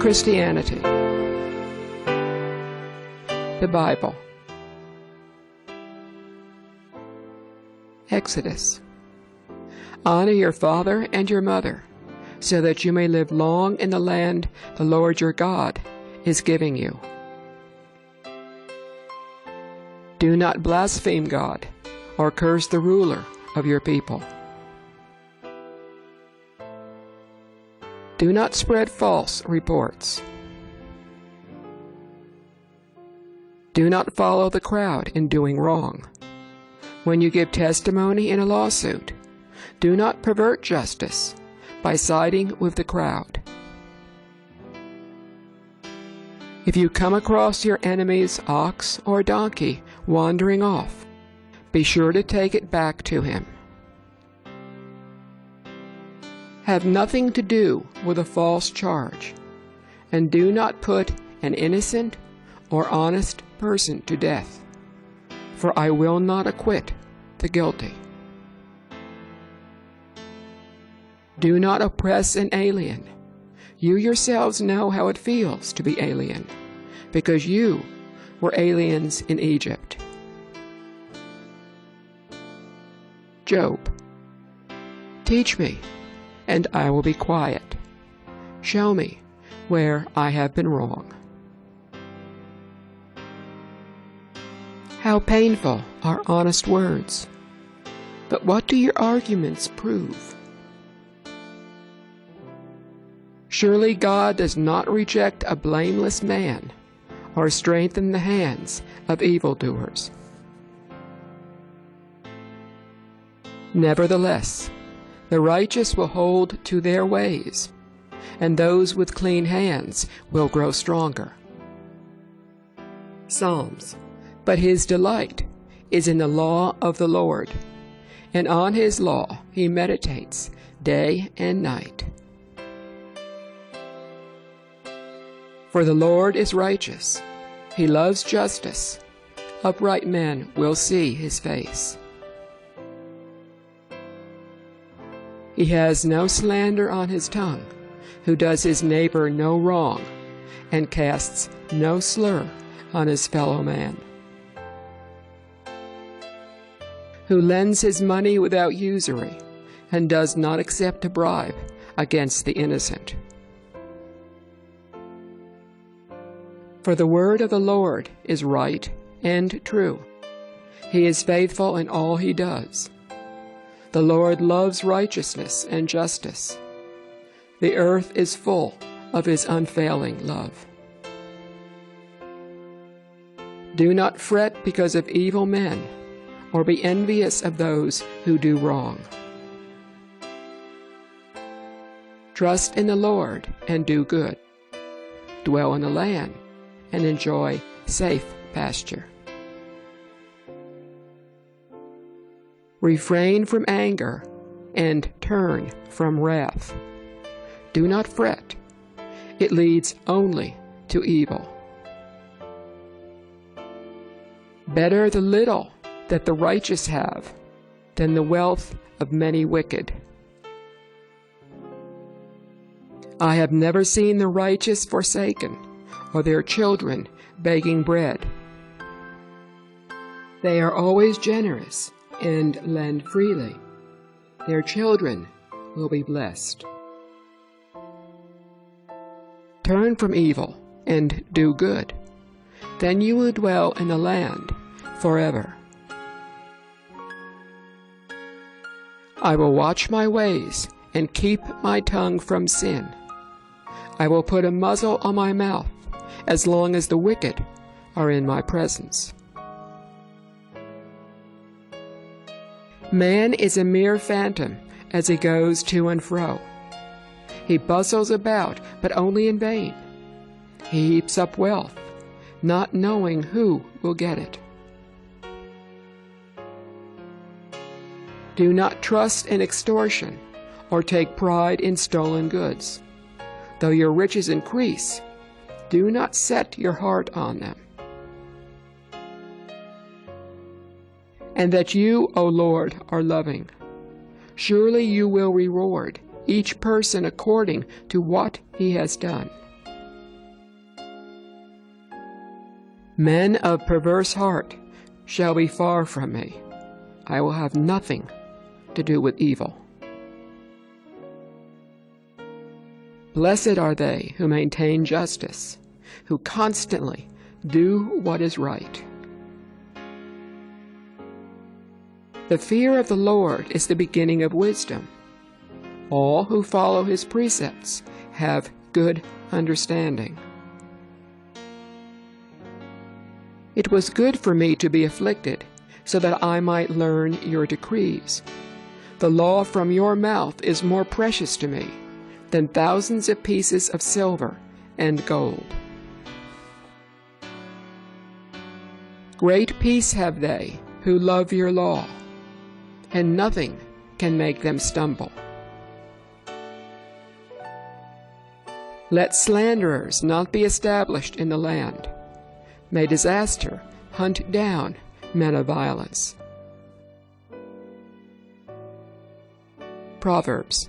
Christianity. The Bible. Exodus. Honor your father and your mother, so that you may live long in the land the Lord your God is giving you. Do not blaspheme God or curse the ruler of your people. Do not spread false reports. Do not follow the crowd in doing wrong. When you give testimony in a lawsuit, do not pervert justice by siding with the crowd. If you come across your enemy's ox or donkey wandering off, be sure to take it back to him. Have nothing to do with a false charge, and do not put an innocent or honest person to death, for I will not acquit the guilty. Do not oppress an alien. You yourselves know how it feels to be alien, because you were aliens in Egypt. Job. Teach me, and I will be quiet. Show me where I have been wrong. How painful are honest words, but what do your arguments prove? Surely God does not reject a blameless man or strengthen the hands of evildoers. Nevertheless, the righteous will hold to their ways, and those with clean hands will grow stronger. Psalms. But his delight is in the law of the Lord, and on his law he meditates day and night. For the Lord is righteous, he loves justice, upright men will see his face. He has no slander on his tongue, who does his neighbor no wrong, and casts no slur on his fellow man. Who lends his money without usury, and does not accept a bribe against the innocent. For the word of the Lord is right and true. He is faithful in all he does. The Lord loves righteousness and justice. The earth is full of his unfailing love. Do not fret because of evil men, or be envious of those who do wrong. Trust in the Lord and do good. Dwell in the land and enjoy safe pasture. Refrain from anger and turn from wrath. Do not fret. It leads only to evil. Better the little that the righteous have than the wealth of many wicked. I have never seen the righteous forsaken, or their children begging bread. They are always generous and lend freely. Their children will be blessed. Turn from evil and do good. Then you will dwell in the land forever. I will watch my ways and keep my tongue from sin. I will put a muzzle on my mouth as long as the wicked are in my presence. Man is a mere phantom as he goes to and fro. He bustles about, but only in vain. He heaps up wealth, not knowing who will get it. Do not trust in extortion, or take pride in stolen goods. Though your riches increase, do not set your heart on them. And that you, O Lord, are loving. Surely you will reward each person according to what he has done. Men of perverse heart shall be far from me. I will have nothing to do with evil. Blessed are they who maintain justice, who constantly do what is right. The fear of the Lord is the beginning of wisdom. All who follow his precepts have good understanding. It was good for me to be afflicted, so that I might learn your decrees. The law from your mouth is more precious to me than thousands of pieces of silver and gold. Great peace have they who love your law, and nothing can make them stumble. Let slanderers not be established in the land. May disaster hunt down men of violence. Proverbs.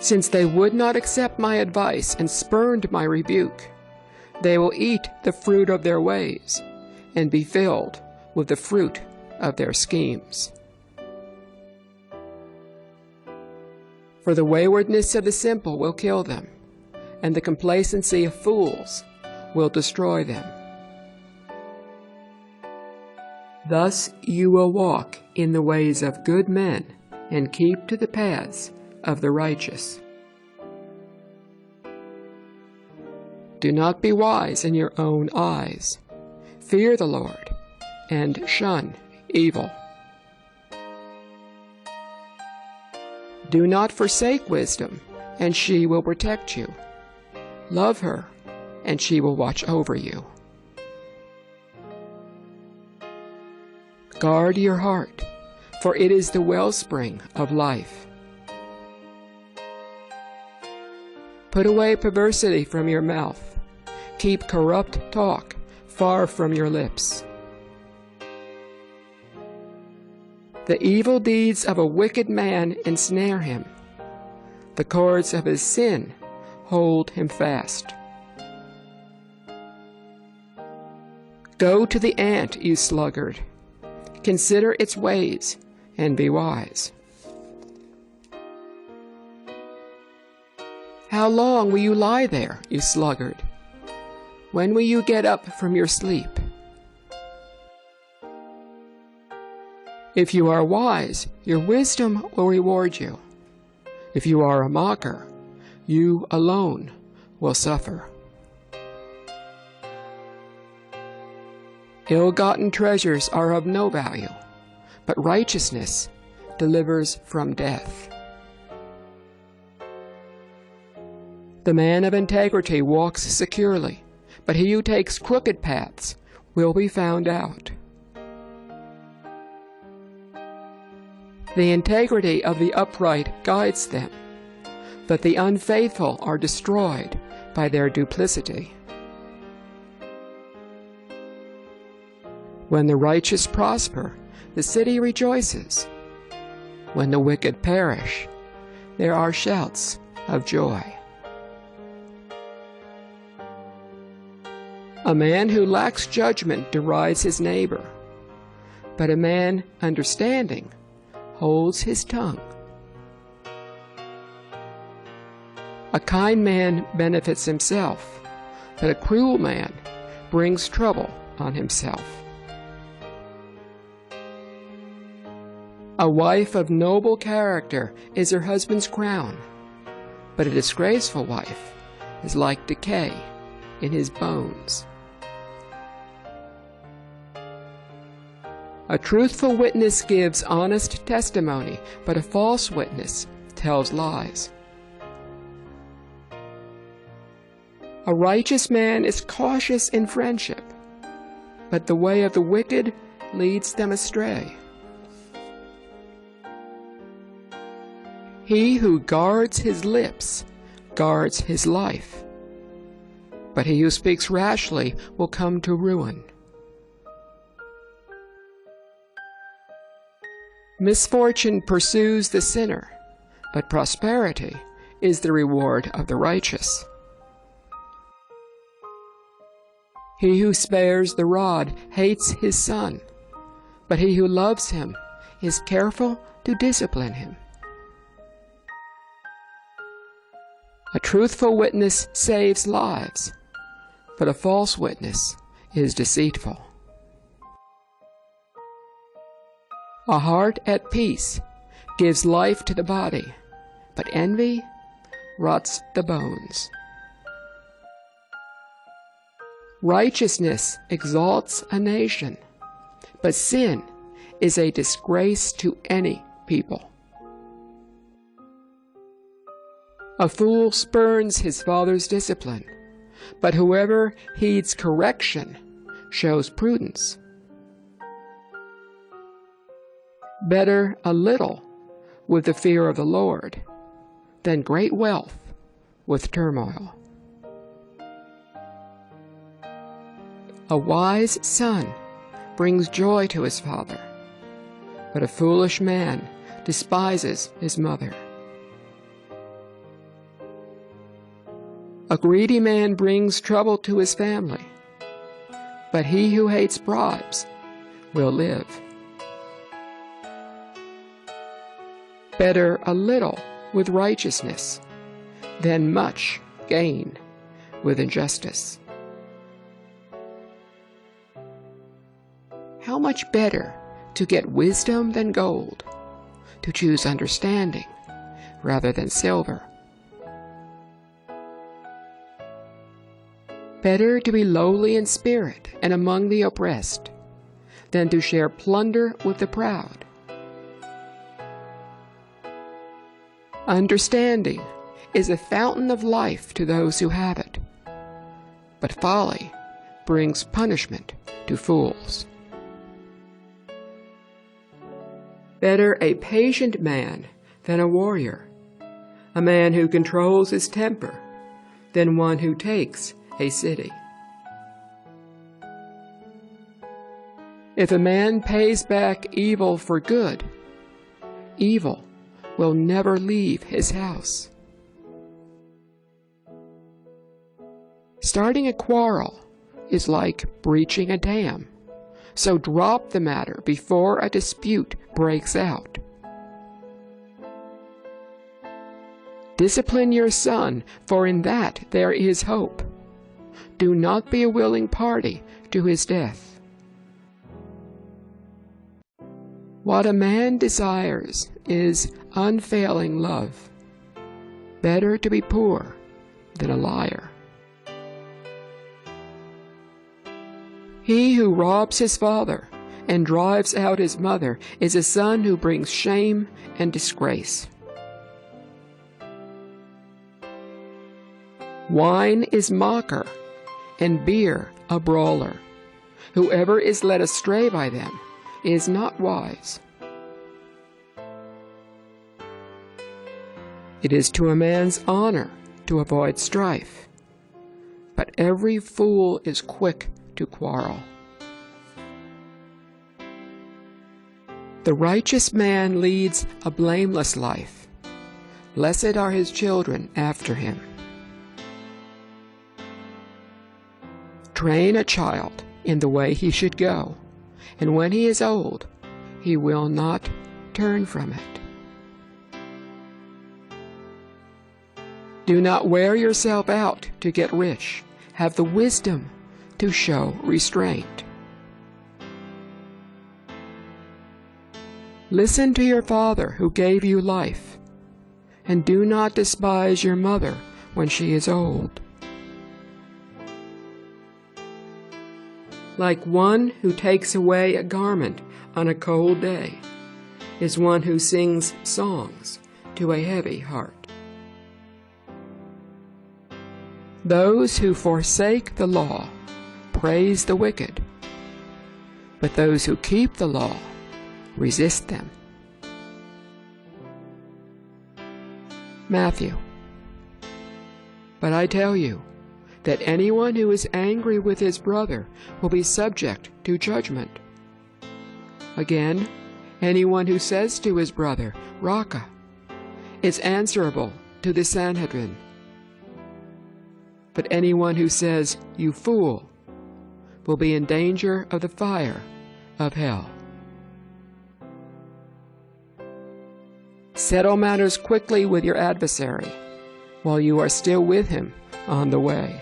Since they would not accept my advice and spurned my rebuke, they will eat the fruit of their ways and be filled with the fruit of their schemes. For the waywardness of the simple will kill them, and the complacency of fools will destroy them. Thus you will walk in the ways of good men and keep to the paths of the righteous. Do not be wise in your own eyes. Fear the Lord and shun evil. Do not forsake wisdom, and she will protect you. Love her, and she will watch over you. Guard your heart, for it is the wellspring of life. Put away perversity from your mouth. Keep corrupt talk far from your lips. The evil deeds of a wicked man ensnare him. The cords of his sin hold him fast. Go to the ant, you sluggard. Consider its ways and be wise. How long will you lie there, you sluggard? When will you get up from your sleep? If you are wise, your wisdom will reward you. If you are a mocker, you alone will suffer. Ill-gotten treasures are of no value, but righteousness delivers from death. The man of integrity walks securely, but he who takes crooked paths will be found out. The integrity of the upright guides them, but the unfaithful are destroyed by their duplicity. When the righteous prosper, the city rejoices. When the wicked perish, there are shouts of joy. A man who lacks judgment derides his neighbor, but a man understanding holds his tongue. A kind man benefits himself, but a cruel man brings trouble on himself. A wife of noble character is her husband's crown, but a disgraceful wife is like decay in his bones. A truthful witness gives honest testimony, but a false witness tells lies. A righteous man is cautious in friendship, but the way of the wicked leads them astray. He who guards his lips guards his life, but he who speaks rashly will come to ruin. Misfortune pursues the sinner, but prosperity is the reward of the righteous. He who spares the rod hates his son, but he who loves him is careful to discipline him. A truthful witness saves lives, but a false witness is deceitful. A heart at peace gives life to the body, but envy rots the bones. Righteousness exalts a nation, but sin is a disgrace to any people. A fool spurns his father's discipline, but whoever heeds correction shows prudence. Better a little with the fear of the Lord than great wealth with turmoil. A wise son brings joy to his father, but a foolish man despises his mother. A greedy man brings trouble to his family, but he who hates bribes will live. Better a little with righteousness than much gain with injustice. How much better to get wisdom than gold, to choose understanding rather than silver. Better to be lowly in spirit and among the oppressed than to share plunder with the proud. Understanding is a fountain of life to those who have it, but folly brings punishment to fools. Better a patient man than a warrior, a man who controls his temper than one who takes a city. If a man pays back evil for good, evil will never leave his house. Starting a quarrel is like breaching a dam, so drop the matter before a dispute breaks out. Discipline your son, for in that there is hope. Do not be a willing party to his death. What a man desires is unfailing love. Better to be poor than a liar. He who robs his father and drives out his mother is a son who brings shame and disgrace. Wine is mocker, and beer a brawler. Whoever is led astray by them is not wise. It is to a man's honor to avoid strife, but every fool is quick to quarrel. The righteous man leads a blameless life. Blessed are his children after him. Train a child in the way he should go, and when he is old, he will not turn from it. Do not wear yourself out to get rich. Have the wisdom to show restraint. Listen to your father who gave you life, and do not despise your mother when she is old. Like one who takes away a garment on a cold day is one who sings songs to a heavy heart. Those who forsake the law praise the wicked, but those who keep the law resist them. Matthew. But I tell you that anyone who is angry with his brother will be subject to judgment. Again, anyone who says to his brother, Raka, is answerable to the Sanhedrin. But anyone who says, You fool, will be in danger of the fire of hell. Settle matters quickly with your adversary, while you are still with him on the way.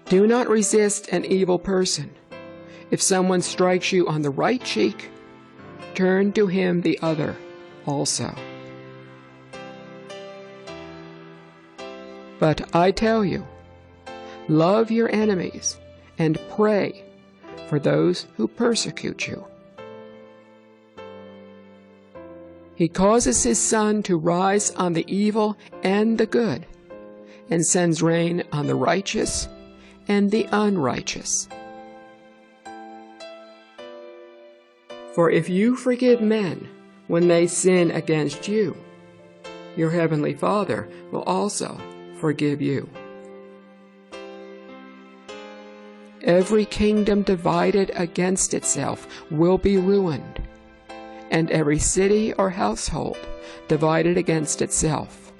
Do not resist an evil person. If someone strikes you on the right cheek, turn to him the other also. But I tell you, love your enemies and pray for those who persecute you. He causes his sun to rise on the evil and the good, and sends rain on the righteous and the unrighteous. For if you forgive men when they sin against you, your heavenly Father will also forgive you. Every kingdom divided against itself will be ruined, and every city or household divided against itself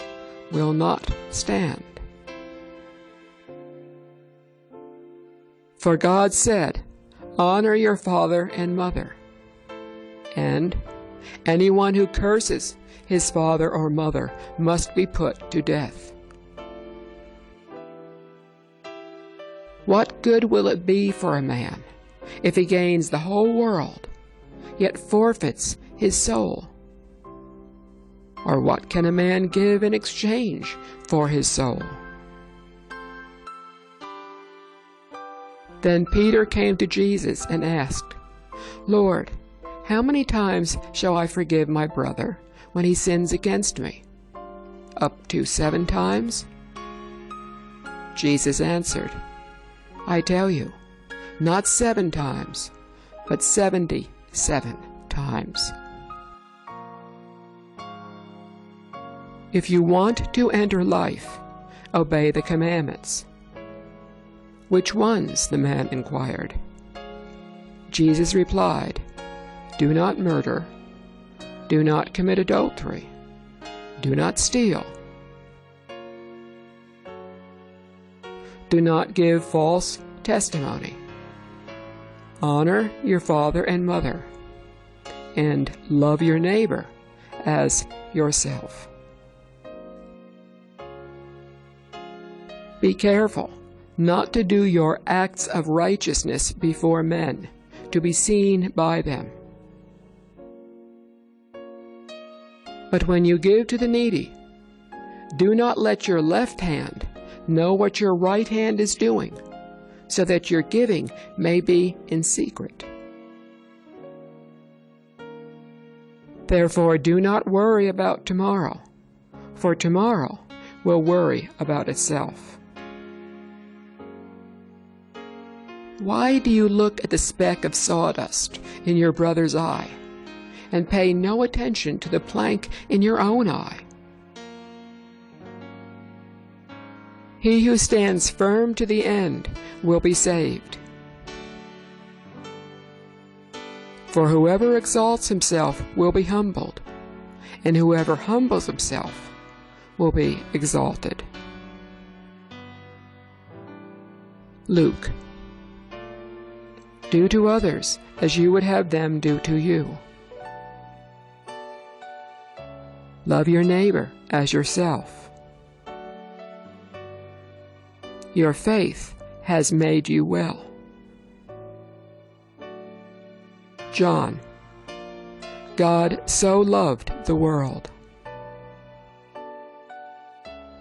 will not stand. For God said, "Honor your father and mother," and anyone who curses his father or mother must be put to death. What good will it be for a man if he gains the whole world, yet forfeits his soul? Or what can a man give in exchange for his soul? Then Peter came to Jesus and asked, "Lord, how many times shall I forgive my brother when he sins against me? Up to 7 times?" Jesus answered, "I tell you, not 7 times, but 77 times. If you want to enter life, obey the commandments." "Which ones?" the man inquired. Jesus replied, "Do not murder, do not commit adultery, do not steal, do not give false testimony, honor your father and mother, and love your neighbor as yourself." Be careful not to do your acts of righteousness before men, to be seen by them. But when you give to the needy, do not let your left hand know what your right hand is doing, so that your giving may be in secret. Therefore, do not worry about tomorrow, for tomorrow will worry about itself. Why do you look at the speck of sawdust in your brother's eye, and pay no attention to the plank in your own eye? He who stands firm to the end will be saved. For whoever exalts himself will be humbled, and whoever humbles himself will be exalted. Luke. Do to others as you would have them do to you. Love your neighbor as yourself. Your faith has made you well. John. God so loved the world.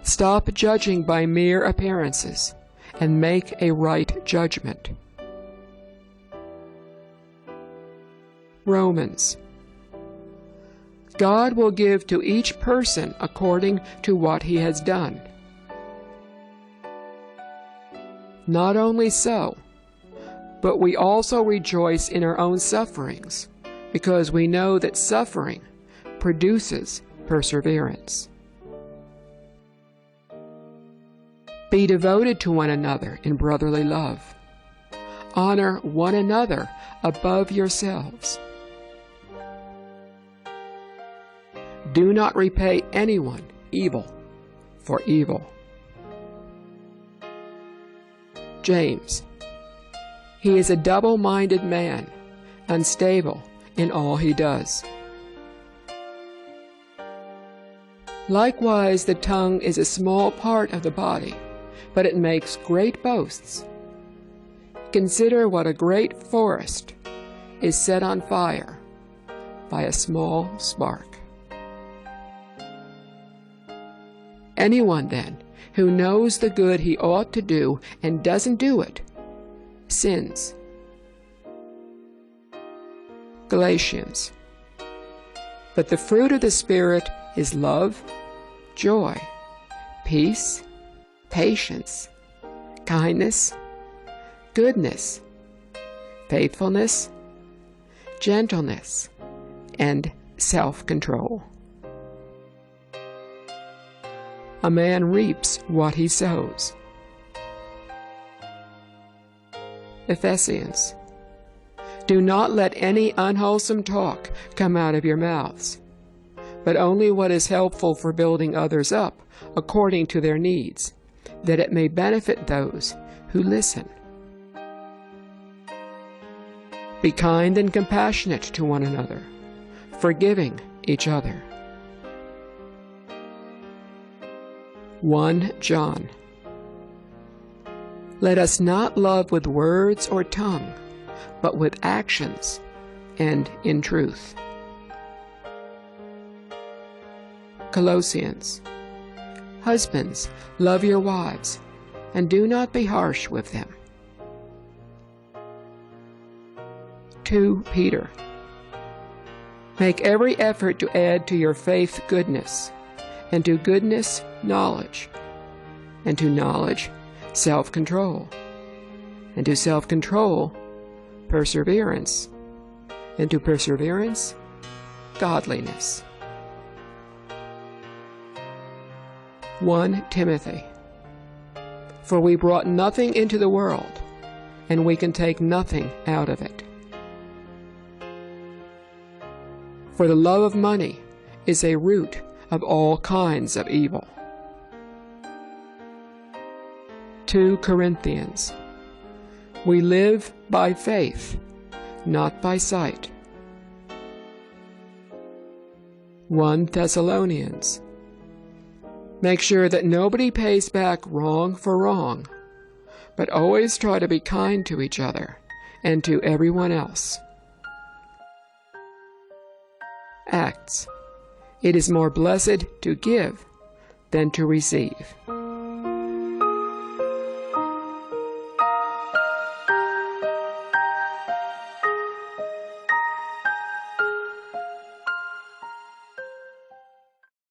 Stop judging by mere appearances and make a right judgment. Romans. God will give to each person according to what he has done. Not only so, but we also rejoice in our own sufferings, because we know that suffering produces perseverance. Be devoted to one another in brotherly love. Honor one another above yourselves. Do not repay anyone evil for evil. James. He is a double-minded man, unstable in all he does. Likewise, the tongue is a small part of the body, but it makes great boasts. Consider what a great forest is set on fire by a small spark. Anyone, then, who knows the good he ought to do and doesn't do it, sins. Galatians. But the fruit of the Spirit is love, joy, peace, patience, kindness, goodness, faithfulness, gentleness, and self-control. A man reaps what he sows. Ephesians. Do not let any unwholesome talk come out of your mouths, but only what is helpful for building others up according to their needs, that it may benefit those who listen. Be kind and compassionate to one another, forgiving each other. 1 John. Let us not love with words or tongue, but with actions and in truth. Colossians. Husbands, love your wives, and do not be harsh with them. 2 Peter. Make every effort to add to your faith goodness, and to goodness knowledge, and to knowledge self-control, and to self-control perseverance, and to perseverance godliness. 1 Timothy. For we brought nothing into the world, and we can take nothing out of it. For the love of money is a root of all kinds of evil. 2 Corinthians. We live by faith, not by sight. 1 Thessalonians. Make sure that nobody pays back wrong for wrong, but always try to be kind to each other and to everyone else. Acts. It is more blessed to give than to receive.